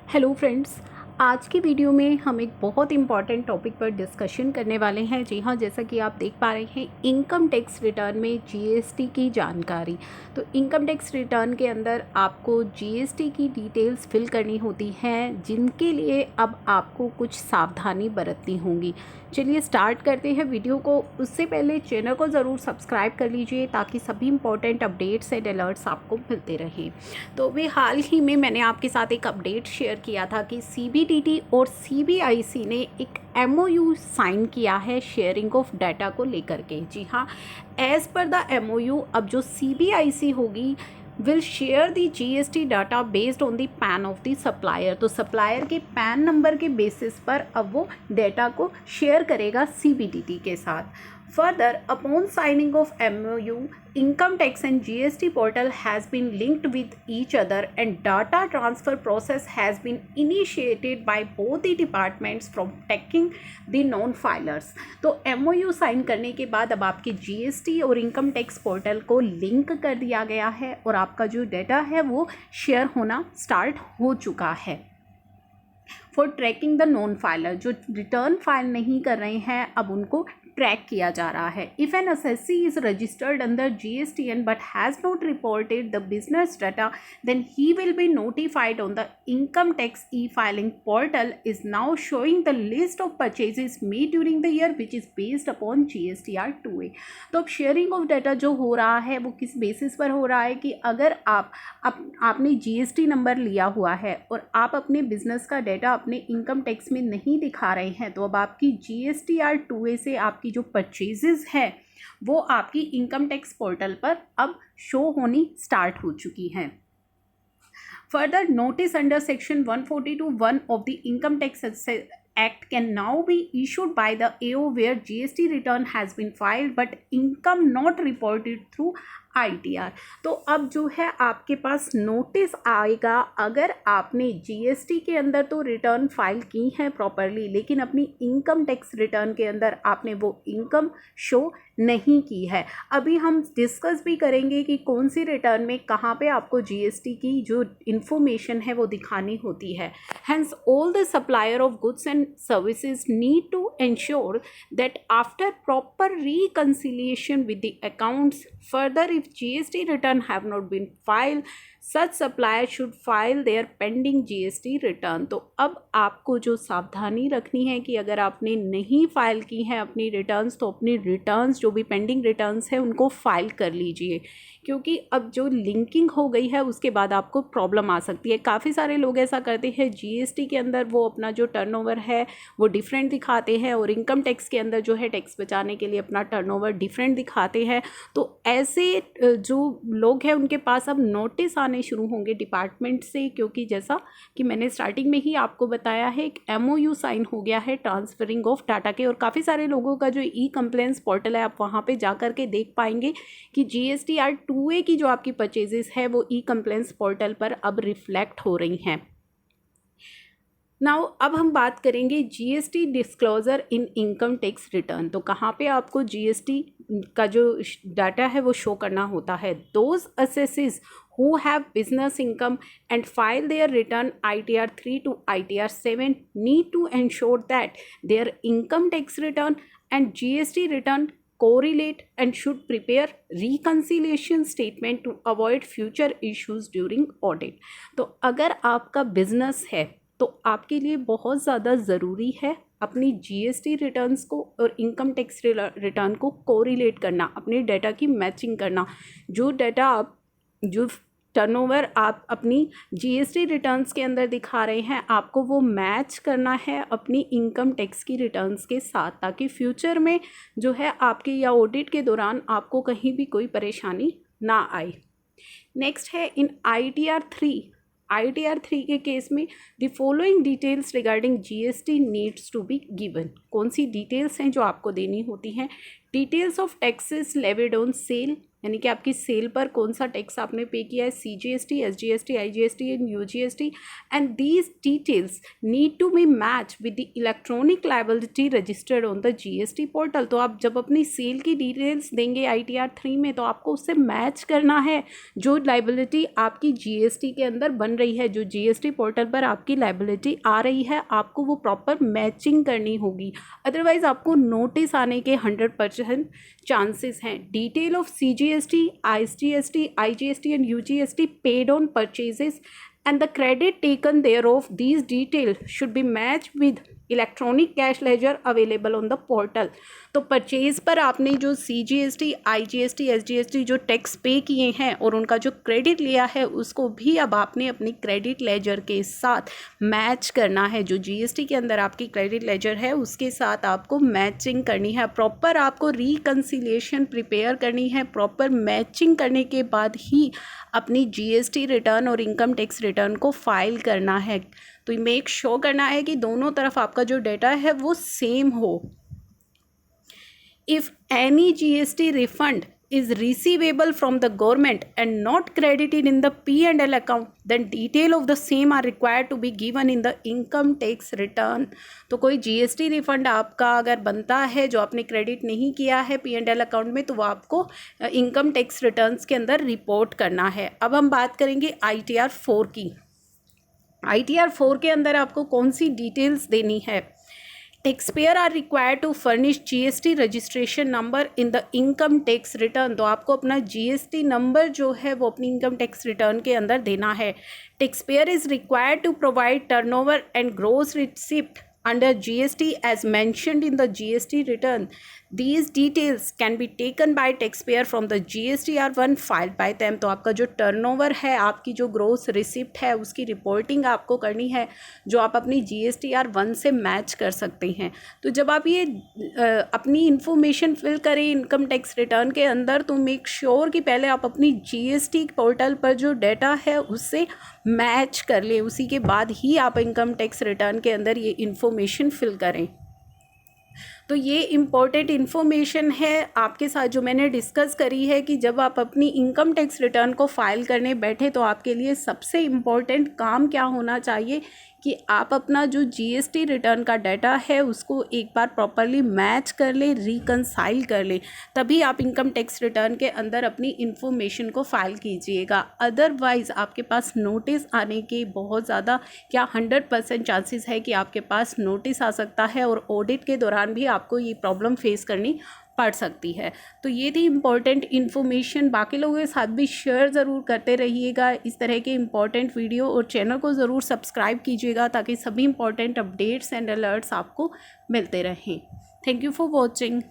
Hello friends, आज की video में हम एक बहुत इम्पॉर्टेंट टॉपिक पर डिस्कशन करने वाले हैं। जी हाँ, जैसा कि आप देख पा रहे हैं, इनकम टैक्स रिटर्न में जीएसटी की जानकारी। तो इनकम टैक्स रिटर्न के अंदर आपको जीएसटी की डिटेल्स फिल करनी होती हैं, जिनके लिए अब आपको कुछ सावधानी बरतनी होगी। चलिए स्टार्ट करते हैं वीडियो को। उससे पहले चैनल को ज़रूर सब्सक्राइब कर लीजिए ताकि सभी इंपॉर्टेंट अपडेट्स एंड अलर्ट्स आपको मिलते रहें। तो अभी हाल ही में मैंने आपके साथ एक अपडेट शेयर किया था कि सीबीडीटी और सीबीआईसी ने एक एमओयू साइन किया है शेयरिंग ऑफ डाटा को लेकर के। जी हाँ, एज़ पर द एमओयू अब जो सीबीआईसी होगी will share the GST data based on the pan of the supplier. तो सप्लायर के पैन नंबर के बेसिस पर अब वो डाटा को शेयर करेगा सीबीडीटी के साथ। Further, upon signing of MOU, income tax and GST portal has been linked with each other and data transfer process has been initiated by both the departments from taking the non-filers। तो MOU sign करने के बाद अब आपके GST और income tax portal को link कर दिया गया है और आपका जो डाटा है वो शेयर होना स्टार्ट हो चुका है। For tracking the non filer, जो रिटर्न फाइल नहीं कर रहे हैं अब उनको ट्रैक किया जा रहा है। If an SSC is registered under GSTN but has not reported the business data then he will be notified on the income tax e filing portal is now showing the list of purchases made during the year which is based upon GSTR 2A। तो अब sharing of data जो हो रहा है वो किस basis पर हो रहा है कि अगर आपने जीएसटी नंबर लिया हुआ है और आप अपने बिजनेस का डाटा अपने इनकम टैक्स में नहीं दिखा रहे हैं, तो अब आपकी GSTR 2A से आपकी जो परचेजेस है वो आपकी इनकम टैक्स पोर्टल पर अब शो होनी स्टार्ट हो चुकी हैं। Further, notice under section 142(1) of the Income Tax Act can now be issued by the AO where GST return has been filed but income not reported through ITR। तो अब जो है आपके पास नोटिस आएगा अगर आपने जीएसटी के अंदर तो रिटर्न फाइल की है प्रॉपरली, लेकिन अपनी इनकम टैक्स रिटर्न के अंदर आपने वो इनकम शो नहीं की है। अभी हम डिस्कस भी करेंगे कि कौन सी रिटर्न में कहाँ पे आपको जीएसटी की जो इन्फॉर्मेशन है वो दिखानी होती है। Hence, all the supplier of goods and services need to ensure that after proper reconciliation with the accounts, further if GST return have not been filed, such supplier should file their pending GST return। तो अब आपको जो सावधानी रखनी है कि अगर आपने नहीं फाइल की हैं अपनी रिटर्न्स तो अपनी रिटर्न्स जो भी पेंडिंग रिटर्न्स है उनको फाइल कर लीजिए, क्योंकि अब जो लिंकिंग हो गई है उसके बाद आपको प्रॉब्लम आ सकती है। काफ़ी सारे लोग ऐसा करते हैं, जीएसटी के अंदर वो अपना जो टर्नओवर है वो डिफरेंट दिखाते हैं और इनकम टैक्स के अंदर जो है टैक्स बचाने के लिए अपना टर्नओवर डिफरेंट दिखाते हैं। तो ऐसे जो लोग हैं उनके पास अब नोटिस आने शुरू होंगे डिपार्टमेंट से, क्योंकि जैसा कि मैंने स्टार्टिंग में ही आपको बताया है एक MOU साइन हो गया है ट्रांसफरिंग ऑफ डाटा के। और काफ़ी सारे लोगों का जो ई कंप्लेंट्स पोर्टल है आप वहाँ पे जा कर के देख पाएंगे कि GSTR 2A की जो आपकी परचेजेस है वो ई कंप्लेंट्स पोर्टल पर अब रिफ्लेक्ट हो रही हैं। नाउ अब हम बात करेंगे जीएसटी डिस्क्लोजर इन इनकम टैक्स रिटर्न। तो कहाँ पे आपको जीएसटी का जो डाटा है वो शो करना होता है। Those assesses who have business income and file their return ITR 3 to ITR 7 need to ensure that their income tax return and GST return correlate and should prepare reconciliation statement to avoid future issues during audit। तो अगर आपका business है तो आपके लिए बहुत ज़्यादा ज़रूरी है अपनी जीएसटी रिटर्न्स को और इनकम टैक्स रिटर्न को कोरिलेट करना, अपने डाटा की मैचिंग करना। जो डाटा आप जो टर्नओवर आप अपनी जीएसटी रिटर्न्स के अंदर दिखा रहे हैं आपको वो मैच करना है अपनी इनकम टैक्स की रिटर्न्स के साथ, ताकि फ्यूचर में जो है आपके या ऑडिट के दौरान आपको कहीं भी कोई परेशानी ना आए। नेक्स्ट है इन ITR 3 के केस में the following details regarding GST needs to be given. कौन सी डिटेल्स हैं जो आपको देनी होती हैं। Details of taxes levied on sale, यानी कि आपकी सेल पर कौन सा टैक्स आपने पे किया है, CGST, SGST, IGST and UGST, and these details need to be match with the electronic liability registered on the GST portal. तो आप जब अपनी सेल की डिटेल्स देंगे ITR 3 में, तो आपको उससे मैच करना है जो लायबिलिटी आपकी GST के अंदर बन रही है, जो GST पोर्टल पर आपकी लायबिलिटी आ रही है, आपको वो प्रॉपर मैचिंग करनी होगी, अदरवाइज आपको नोटिस आने के 100% चांसेस हैं। Detail of CGST, SGST, IGST and UGST paid on purchases and the credit taken thereof, these details should be matched with electronic cash ledger available on the portal. तो purchase पर आपने जो CGST, IGST, SGST जो tax पे किए हैं और उनका जो क्रेडिट लिया है, उसको भी अब आपने अपनी क्रेडिट लेजर के साथ मैच करना है। जो GST के अंदर आपकी क्रेडिट लेजर है उसके साथ आपको मैचिंग करनी है, प्रॉपर आपको रिकन्सिलिएशन प्रिपेयर करनी है। प्रॉपर मैचिंग करने के बाद ही अपनी GST रिटर्न और इनकम टैक्स रिटर्न को फाइल करना है। तो मेक श्योर करना है कि दोनों तरफ आपका जो डेटा है वो सेम हो। If any GST refund is receivable from the government and not credited in the P&L account, then detail of the same are required to be given in the income tax return। तो कोई GST refund आपका अगर बनता है जो आपने credit नहीं किया है P&L अकाउंट में, तो वो आपको इनकम टैक्स रिटर्न्स के अंदर रिपोर्ट करना है। अब हम बात करेंगे ITR 4 की। ITR 4 के अंदर आपको कौन सी डिटेल्स देनी है। Taxpayer are required to furnish GST registration number in the income tax return. तो आपको अपना GST नंबर जो है वो अपनी इनकम टैक्स रिटर्न के अंदर देना है। Taxpayer is required to provide turnover and gross receipt under GST as mentioned in the GST return. These details can be taken by taxpayer from the GSTR1 filed by them। तो आपका जो turnover है, आपकी जो gross receipt है, उसकी reporting आपको करनी है, जो आप अपनी GSTR1 से मैच कर सकते हैं। तो जब आप ये अपनी इंफॉर्मेशन फिल करें इनकम टैक्स रिटर्न के अंदर, तो मेक श्योर कि पहले आप अपनी GST पोर्टल पर जो डेटा है उससे मैच कर लें, उसी के बाद ही आप इनकम टैक्स रिटर्न के अंदर ये इंफॉर्मेशन फिल करें। तो ये इम्पॉर्टेंट इन्फॉर्मेशन है आपके साथ जो मैंने डिस्कस करी है कि जब आप अपनी इनकम टैक्स रिटर्न को फाइल करने बैठे तो आपके लिए सबसे इम्पॉर्टेंट काम क्या होना चाहिए कि आप अपना जो GST रिटर्न का डाटा है उसको एक बार प्रॉपरली मैच कर लें, रिकंसाइल कर लें, तभी आप इनकम टैक्स रिटर्न के अंदर अपनी इन्फॉर्मेशन को फाइल कीजिएगा। अदरवाइज़ आपके पास नोटिस आने के बहुत ज़्यादा 100% चांसेस है कि आपके पास नोटिस आ सकता है और ऑडिट के दौरान भी आपको ये प्रॉब्लम फेस करनी पड़ सकती है। तो ये थी इम्पॉर्टेंट इन्फॉर्मेशन। बाकी लोगों के साथ भी शेयर ज़रूर करते रहिएगा इस तरह के इम्पॉर्टेंट वीडियो, और चैनल को ज़रूर सब्सक्राइब कीजिएगा ताकि सभी इम्पॉर्टेंट अपडेट्स एंड अलर्ट्स आपको मिलते रहें। Thank you for watching.